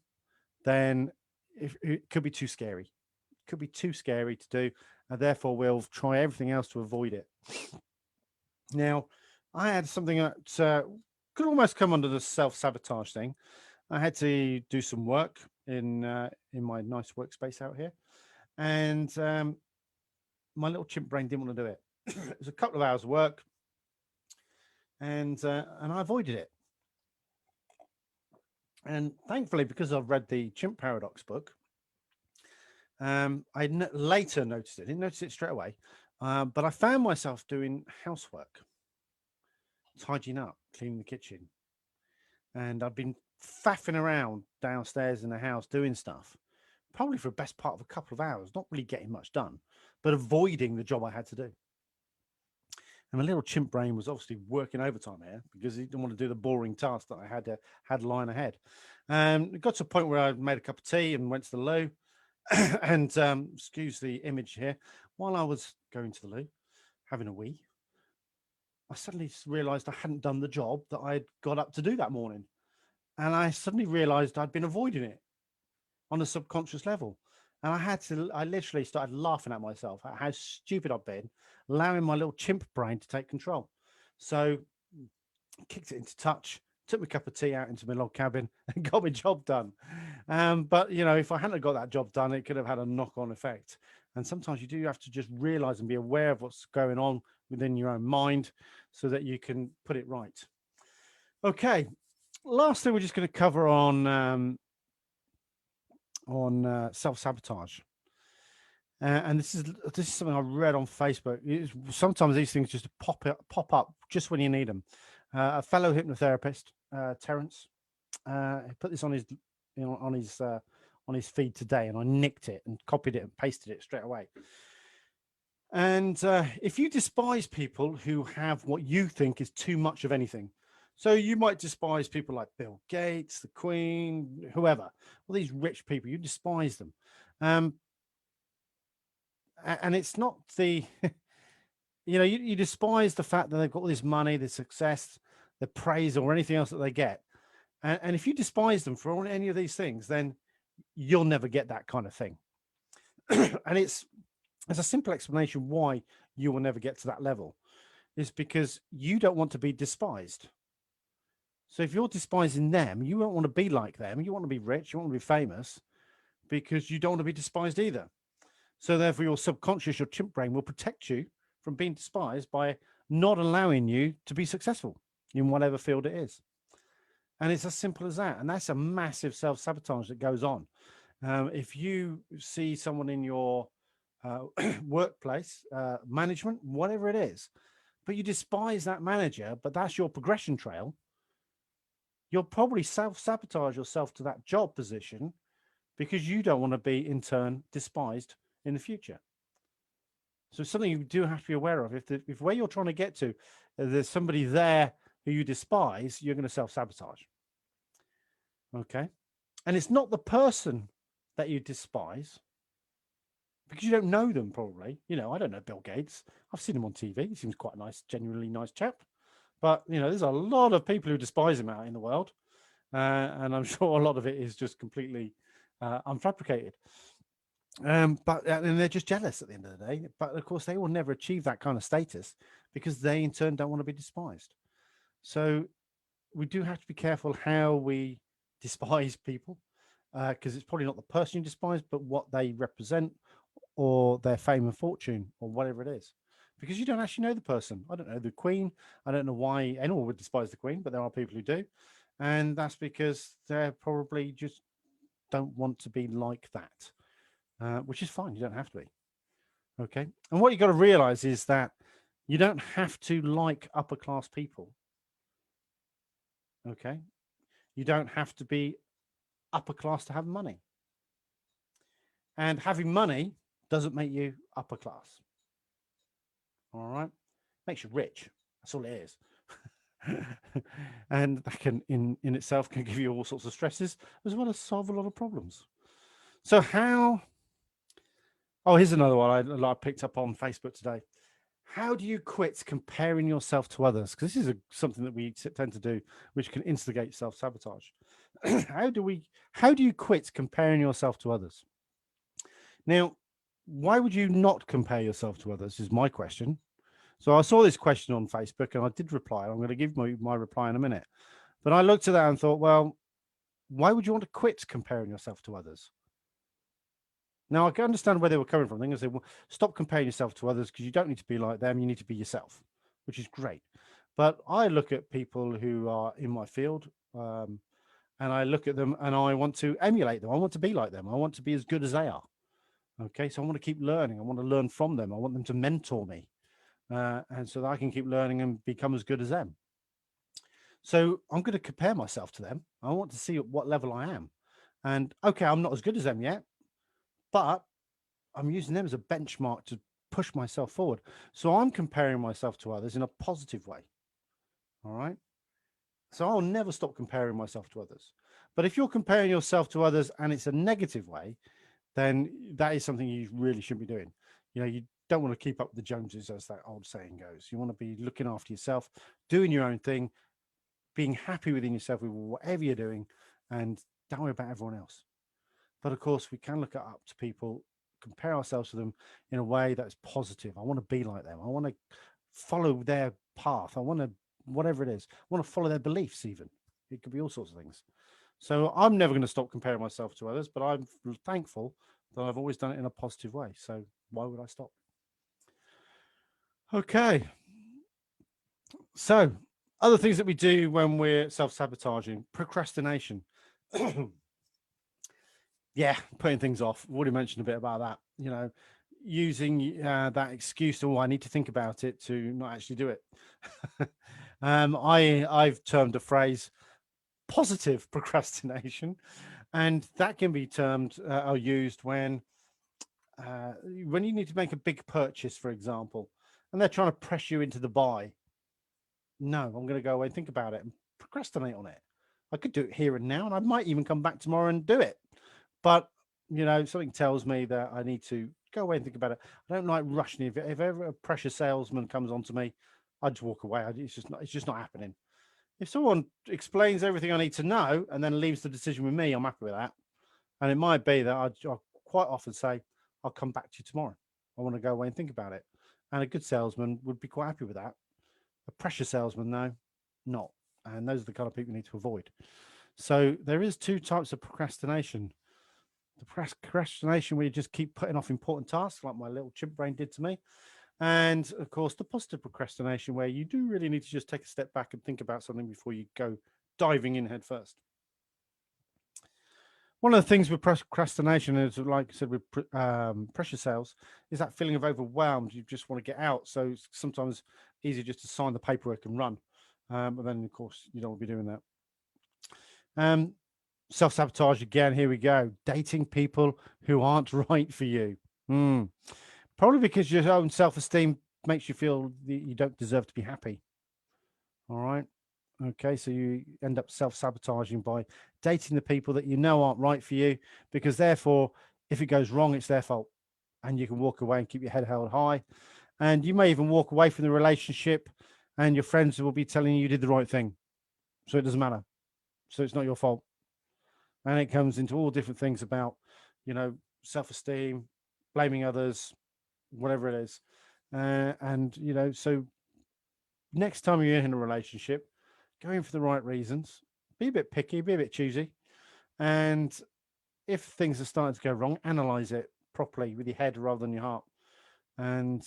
then it could be too scary. It could be too scary to do. And therefore, we'll try everything else to avoid it. Now, I had something that could almost come under the self-sabotage thing. I had to do some work in my nice workspace out here. And my little chimp brain didn't want to do it. It was a couple of hours of work. And I avoided it. And thankfully, because I've read the Chimp Paradox book, I later noticed it. I didn't notice it straight away. But I found myself doing housework, tidying up, cleaning the kitchen. And I've been faffing around downstairs in the house doing stuff, probably for the best part of a couple of hours, not really getting much done, but avoiding the job I had to do. And my little chimp brain was obviously working overtime here because he didn't want to do the boring task that I had lying ahead. It got to a point where I made a cup of tea and went to the loo. And excuse the image here. While I was going to the loo, having a wee, I suddenly realized I hadn't done the job that I'd got up to do that morning. And I suddenly realized I'd been avoiding it on a subconscious level. And I literally started laughing at myself at how stupid I've been, allowing my little chimp brain to take control. So kicked it into touch, took my cup of tea out into my log cabin and got my job done. But, if I hadn't got that job done, it could have had a knock-on effect. And sometimes you do have to just realize and be aware of what's going on within your own mind so that you can put it right. Okay. Last thing we're just going to cover on self-sabotage. And this is something I read on Facebook. Sometimes these things just pop up just when you need them. A fellow hypnotherapist, Terence, put this on his feed today, and I nicked it and copied it and pasted it straight away. And if you despise people who have what you think is too much of anything, so you might despise people like Bill Gates, the Queen, whoever, all these rich people, you despise them. And it's not the, you despise the fact that they've got all this money, the success, the praise, or anything else that they get. And if you despise them for any of these things, then you'll never get that kind of thing. And it's a simple explanation why you will never get to that level. is because you don't want to be despised. So if you're despising them, you don't want to be like them. You want to be rich, you want to be famous, because you don't want to be despised either. So therefore, your subconscious, your chimp brain will protect you from being despised by not allowing you to be successful in whatever field it is. And it's as simple as that. And that's a massive self-sabotage that goes on. If you see someone in your workplace, management, whatever it is, but you despise that manager, but that's your progression trail, you'll probably self-sabotage yourself to that job position because you don't want to be, in turn, despised in the future. So it's something you do have to be aware of. If where you're trying to get to, there's somebody there who you despise, you're going to self-sabotage. Okay? And it's not the person that you despise, because you don't know them probably. You know, I don't know Bill Gates. I've seen him on TV. He seems quite a nice, genuinely nice chap. But, you know, there's a lot of people who despise him out in the world. And I'm sure a lot of it is just completely unfabricated. But and they're just jealous at the end of the day. But of course, they will never achieve that kind of status because they in turn don't want to be despised. So we do have to be careful how we despise people, because it's probably not the person you despise, but what they represent or their fame and fortune or whatever it is. Because you don't actually know the person. I don't know the Queen. I don't know why anyone would despise the Queen, but there are people who do. And that's because they're probably just don't want to be like that, which is fine. You don't have to be. Okay. And what you got to realize is that you don't have to like upper class people. Okay. You don't have to be upper class to have money. And having money doesn't make you upper class. All right. Makes you rich. That's all it is. And that can in itself can give you all sorts of stresses as well as solve a lot of problems. So how here's another one I picked up on Facebook today. How do you quit comparing yourself to others? Because this is something that we tend to do, which can instigate self-sabotage. How do you quit comparing yourself to others? Now, why would you not compare yourself to others is my question. So I saw this question on Facebook and I did reply. I'm going to give my reply in a minute. But I looked at that and thought, well, why would you want to quit comparing yourself to others? Now, I can understand where they were coming from. They're going to say, well, stop comparing yourself to others because you don't need to be like them. You need to be yourself, which is great. But I look at people who are in my field, and I look at them and I want to emulate them. I want to be like them. I want to be as good as they are. Okay, so I want to keep learning. I want to learn from them. I want them to mentor me, and so that I can keep learning and become as good as them. So I'm going to compare myself to them. I want to see at what level I am. And okay, I'm not as good as them yet, but I'm using them as a benchmark to push myself forward. So I'm comparing myself to others in a positive way. All right. So I'll never stop comparing myself to others. But if you're comparing yourself to others and it's a negative way, then that is something you really shouldn't be doing. You know, you don't want to keep up with the Joneses, as that old saying goes. You want to be looking after yourself, doing your own thing, being happy within yourself with whatever you're doing, and don't worry about everyone else. But of course, we can look up to people, compare ourselves to them in a way that's positive. I want to be like them. I want to follow their path. I want to, whatever it is, I want to follow their beliefs even. It could be all sorts of things. So I'm never going to stop comparing myself to others, but I'm thankful that I've always done it in a positive way. So why would I stop? Okay. So other things that we do when we're self-sabotaging, procrastination. Yeah, putting things off. I've already mentioned a bit about that. You know, using that excuse to, I need to think about it, to not actually do it. I've termed a phrase positive procrastination, and that can be termed or used when you need to make a big purchase, for example, and they're trying to press you into the buy. No, I'm going to go away and think about it and procrastinate on it. I could do it here and now, and I might even come back tomorrow and do it. But, you know, something tells me that I need to go away and think about it. I don't like rushing. If ever a pressure salesman comes onto me, I just walk away. It's just not happening. If someone explains everything I need to know and then leaves the decision with me, I'm happy with that. And it might be that I'll quite often say, I'll come back to you tomorrow. I want to go away and think about it. And a good salesman would be quite happy with that. A pressure salesman, no, not. And those are the kind of people you need to avoid. So there is two types of procrastination. The procrastination where you just keep putting off important tasks, like my little chimp brain did to me. And of course, the positive procrastination where you do really need to just take a step back and think about something before you go diving in head first. One of the things with procrastination is, like I said, with pressure sales, is that feeling of overwhelmed. You just want to get out. So sometimes easier just to sign the paperwork and run. But then, of course, you don't want to be doing that. Self-sabotage again. Here we go. Dating people who aren't right for you. Probably because your own self-esteem makes you feel that you don't deserve to be happy. All right. Okay, so you end up self-sabotaging by dating the people that you know aren't right for you, because therefore, if it goes wrong, it's their fault. And you can walk away and keep your head held high. And you may even walk away from the relationship and your friends will be telling you did the right thing. So it doesn't matter. So it's not your fault. And it comes into all different things about, self-esteem, blaming others, whatever it is. So next time you're in a relationship, go in for the right reasons, be a bit picky, be a bit choosy. And if things are starting to go wrong, analyze it properly with your head rather than your heart. And,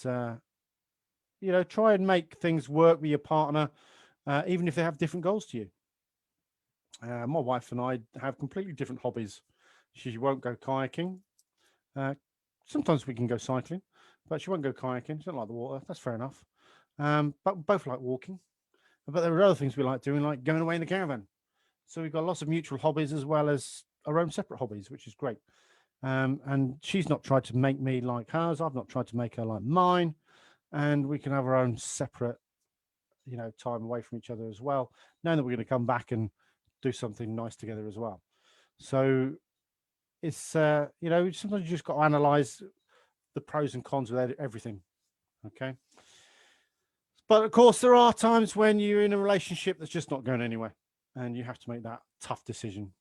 try and make things work with your partner, even if they have different goals to you. My wife and I have completely different hobbies. She won't go kayaking. Sometimes we can go cycling, but she won't go kayaking. She doesn't like the water. That's fair enough. But both like walking. But there are other things we like doing, like going away in the caravan. So we've got lots of mutual hobbies as well as our own separate hobbies, which is great. And she's not tried to make me like hers. I've not tried to make her like mine. And we can have our own separate, time away from each other as well, knowing that we're going to come back and do something nice together as well. So it's, sometimes you just got to analyze the pros and cons with everything. Okay. But of course, there are times when you're in a relationship that's just not going anywhere and you have to make that tough decision.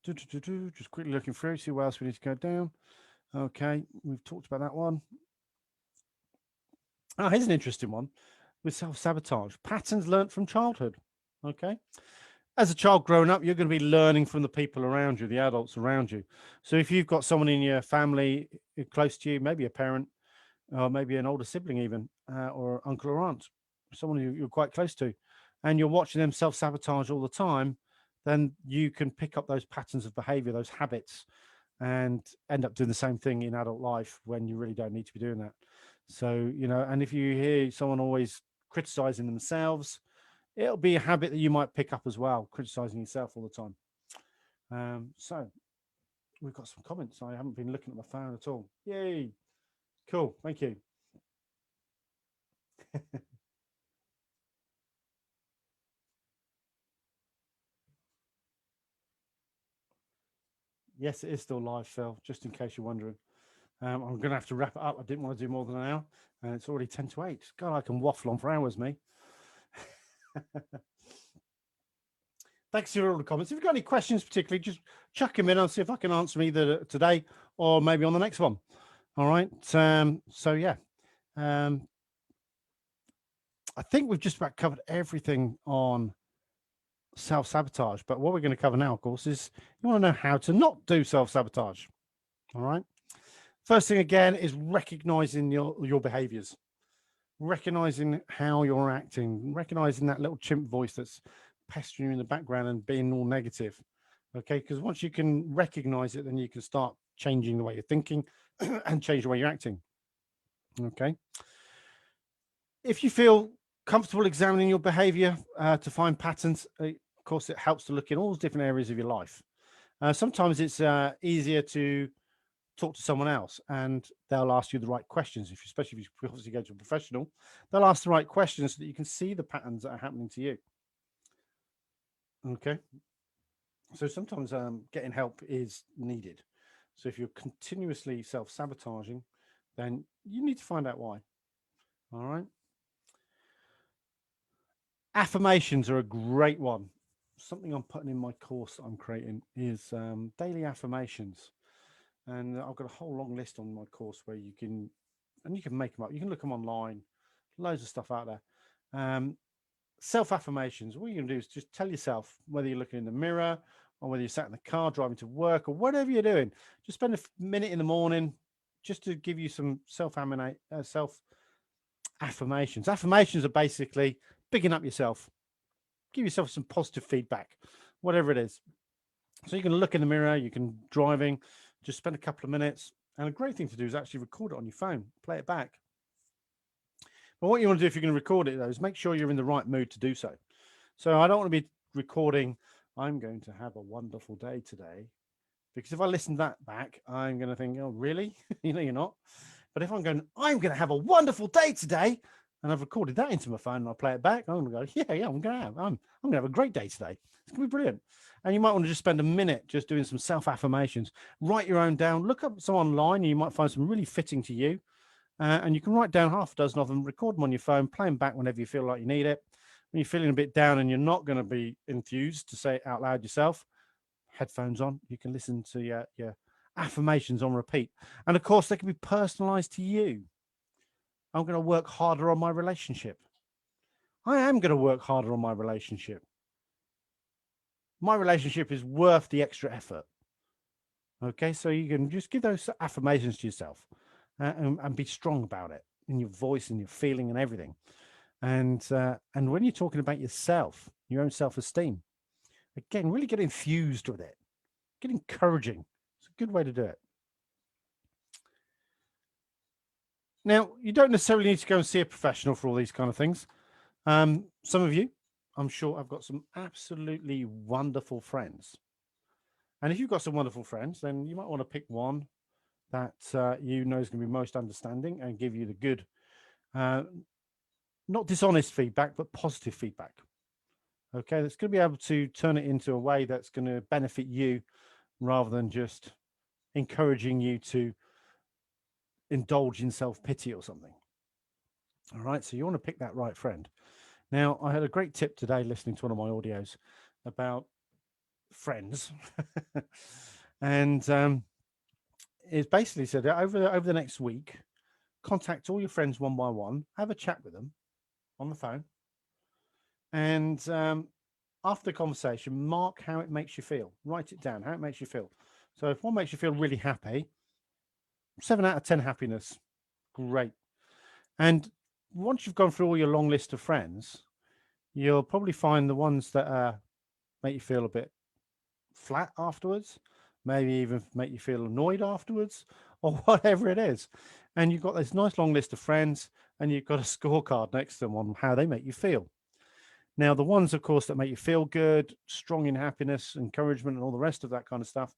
Just quickly looking through, see what else we need to go down. Okay, we've talked about that one. Oh, here's an interesting one with self-sabotage. Patterns learnt from childhood. Okay. As a child growing up, you're going to be learning from the people around you, the adults around you. So if you've got someone in your family close to you, maybe a parent, or maybe an older sibling even, or uncle or aunt, someone you're quite close to, and you're watching them self-sabotage all the time, then you can pick up those patterns of behavior, those habits, and end up doing the same thing in adult life when you really don't need to be doing that. So, and if you hear someone always criticizing themselves, it'll be a habit that you might pick up as well, criticizing yourself all the time. So we've got some comments. I haven't been looking at my phone at all. Yay. Cool. Thank you. Yes, it is still live, Phil, just in case you're wondering. I'm going to have to wrap it up. I didn't want to do more than an hour, and it's already 10 to 8. God, I can waffle on for hours, me. Thanks for all the comments. If you've got any questions, particularly, just chuck them in. I'll see if I can answer them either today or maybe on the next one. All right. So, yeah. I think we've just about covered everything on self-sabotage. But what we're going to cover now, of course, is you want to know how to not do self-sabotage. All right. First thing, again, is recognizing your behaviors, recognizing how you're acting, recognizing that little chimp voice that's pestering you in the background and being all negative. Okay. Because once you can recognize it, then you can start changing the way you're thinking and change the way you're acting. Okay. If you feel comfortable examining your behavior to find patterns, of course, it helps to look in all different areas of your life. Sometimes it's easier to talk to someone else and they'll ask you the right questions. Especially if you obviously go to a professional, they'll ask the right questions so that you can see the patterns that are happening to you. Okay. So sometimes getting help is needed. So if you're continuously self-sabotaging, then you need to find out why. All right. Affirmations are a great one. Something I'm putting in my course that I'm creating is daily affirmations. And I've got a whole long list on my course where you can make them up. You can look them online, loads of stuff out there. Self-affirmations. What you're going to do is just tell yourself, whether you're looking in the mirror or whether you're sat in the car driving to work or whatever you're doing, just spend a minute in the morning just to give you some self-affirmations. Affirmations are basically bigging up yourself. Give yourself some positive feedback, whatever it is. So you can look in the mirror, you can driving, just spend a couple of minutes. And a great thing to do is actually record it on your phone, play it back. But what you want to do if you're going to record it, though, is make sure you're in the right mood to do so. So I don't want to be recording, I'm going to have a wonderful day today. Because if I listen to that back, I'm going to think, oh, really? You're not. But if I'm going to have a wonderful day today, and I've recorded that into my phone and I play it back, I'm going to go, yeah, I'm going to have a great day today. It's going to be brilliant. And you might want to just spend a minute just doing some self-affirmations. Write your own down. Look up some online. And you might find some really fitting to you. And you can write down half a dozen of them, record them on your phone, play them back whenever you feel like you need it. When you're feeling a bit down and you're not going to be enthused to say it out loud yourself, headphones on, you can listen to your affirmations on repeat. And of course, they can be personalized to you. I'm going to work harder on my relationship. I am going to work harder on my relationship. My relationship is worth the extra effort. Okay, so you can just give those affirmations to yourself and be strong about it in your voice and your feeling and everything. And when you're talking about yourself, your own self-esteem, again, really get infused with it. Get encouraging. It's a good way to do it. Now, you don't necessarily need to go and see a professional for all these kind of things. Some of you, I'm sure, I've got some absolutely wonderful friends. And if you've got some wonderful friends, then you might want to pick one that you know is going to be most understanding and give you the good, not dishonest feedback, but positive feedback. Okay, that's going to be able to turn it into a way that's going to benefit you rather than just encouraging you to indulge in self-pity or something. All right, so you want to pick that right friend. Now, I had a great tip today listening to one of my audios about friends. And it basically said that over the next week, contact all your friends one by one, have a chat with them on the phone, and after the conversation, mark how it makes you feel. Write it down, how it makes you feel. So if one makes you feel really happy, 7 out of 10 happiness, great. And once you've gone through all your long list of friends, you'll probably find the ones that make you feel a bit flat afterwards, maybe even make you feel annoyed afterwards, or whatever it is. And you've got this nice long list of friends, and you've got a scorecard next to them on how they make you feel. Now, the ones, of course, that make you feel good, strong in happiness, encouragement, and all the rest of that kind of stuff,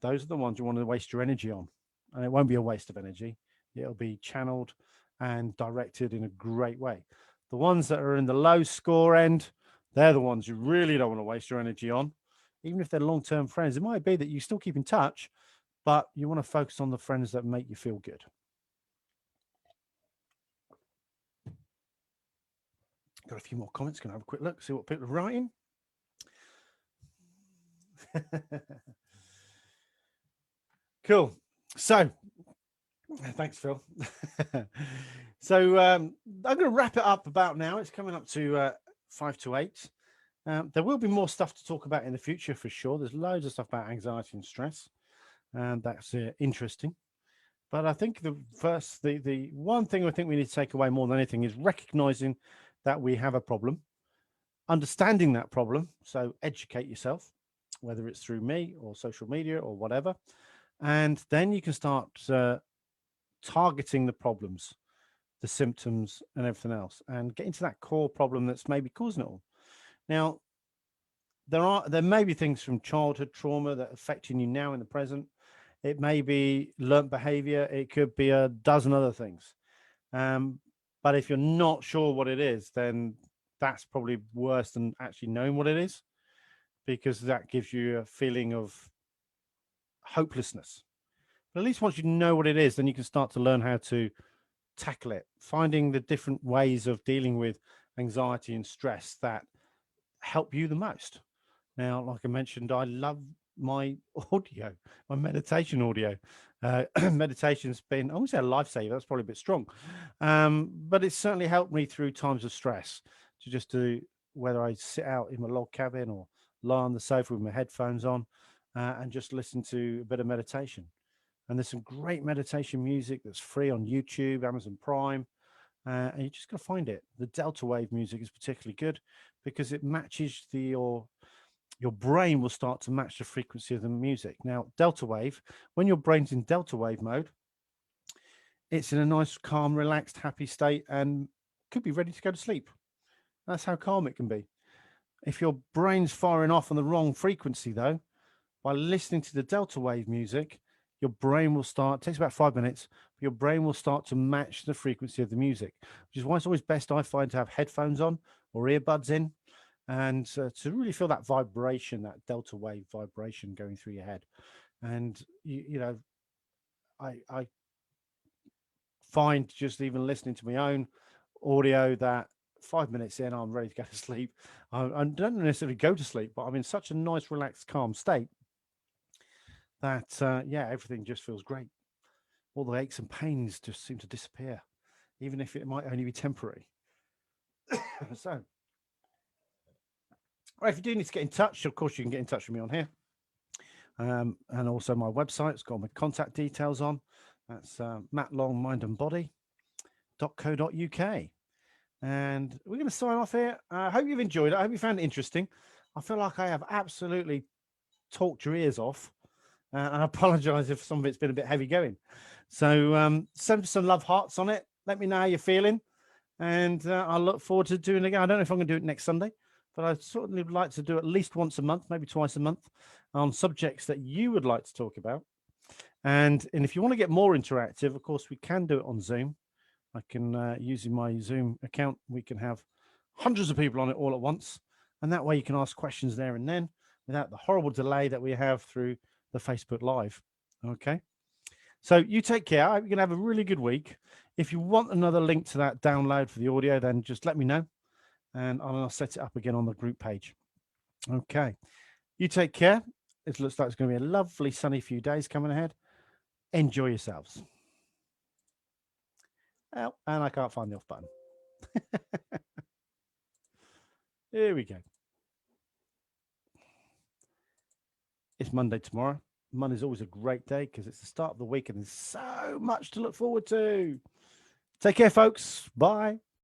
those are the ones you want to waste your energy on. And it won't be a waste of energy. It'll be channeled and directed in a great way. The ones that are in the low score end, they're the ones you really don't want to waste your energy on. Even if they're long-term friends, it might be that you still keep in touch, but you want to focus on the friends that make you feel good. Got a few more comments. Can I have a quick look, see what people are writing? Cool. So, thanks, Phil. So I'm going to wrap it up about now. It's coming up to 5 to 8. There will be more stuff to talk about in the future for sure. There's loads of stuff about anxiety and stress, and that's interesting. But I think the one thing I think we need to take away more than anything is recognizing that we have a problem, understanding that problem. So educate yourself, whether it's through me or social media or whatever. And then you can start targeting the problems, the symptoms and everything else, and get into that core problem that's maybe causing it all. Now, there may be things from childhood trauma that are affecting you now in the present. It may be learnt behavior. It could be a dozen other things. But if you're not sure what it is, then that's probably worse than actually knowing what it is, because that gives you a feeling of hopelessness. But at least once you know what it is, then you can start to learn how to tackle it, finding the different ways of dealing with anxiety and stress that help you the most. Now, like I mentioned, I love my audio, my meditation audio. Meditation's been, I wouldn't say a lifesaver, that's probably a bit strong. But it's certainly helped me through times of stress to just do, whether I sit out in my log cabin or lie on the sofa with my headphones on and just listen to a bit of meditation. And there's some great meditation music that's free on YouTube, Amazon Prime, and you just got to find it. The delta wave music is particularly good because it matches your brain will start to match the frequency of the music. Now, delta wave, when your brain's in delta wave mode, it's in a nice, calm, relaxed, happy state and could be ready to go to sleep. That's how calm it can be. If your brain's firing off on the wrong frequency, though, by listening to the delta wave music, your brain will start, it takes about 5 minutes, but your brain will start to match the frequency of the music, which is why it's always best, I find, to have headphones on or earbuds in and to really feel that vibration, that delta wave vibration going through your head. And, I find just even listening to my own audio that 5 minutes in, I'm ready to go to sleep. I don't necessarily go to sleep, but I'm in such a nice, relaxed, calm state that, everything just feels great. All the aches and pains just seem to disappear, even if it might only be temporary. So, if you do need to get in touch, of course, you can get in touch with me on here. And also my website, it's got my contact details on. That's mattlongmindandbody.co.uk. And we're going to sign off here. I hope you've enjoyed it. I hope you found it interesting. I feel like I have absolutely talked your ears off. And I apologize if some of it's been a bit heavy going. So send some love hearts on it. Let me know how you're feeling. And I look forward to doing it again. I don't know if I'm going to do it next Sunday, but I certainly would like to do at least once a month, maybe twice a month, on subjects that you would like to talk about. And if you want to get more interactive, of course, we can do it on Zoom. I can, using my Zoom account, we can have hundreds of people on it all at once. And that way you can ask questions there and then without the horrible delay that we have through the Facebook Live. Okay. So you take care. I hope you're going to have a really good week. If you want another link to that download for the audio, then just let me know and I'll set it up again on the group page. Okay. You take care. It looks like it's going to be a lovely sunny few days coming ahead. Enjoy yourselves. Oh, and I can't find the off button. Here we go. It's Monday tomorrow. Monday's always a great day because it's the start of the week and there's so much to look forward to. Take care, folks. Bye.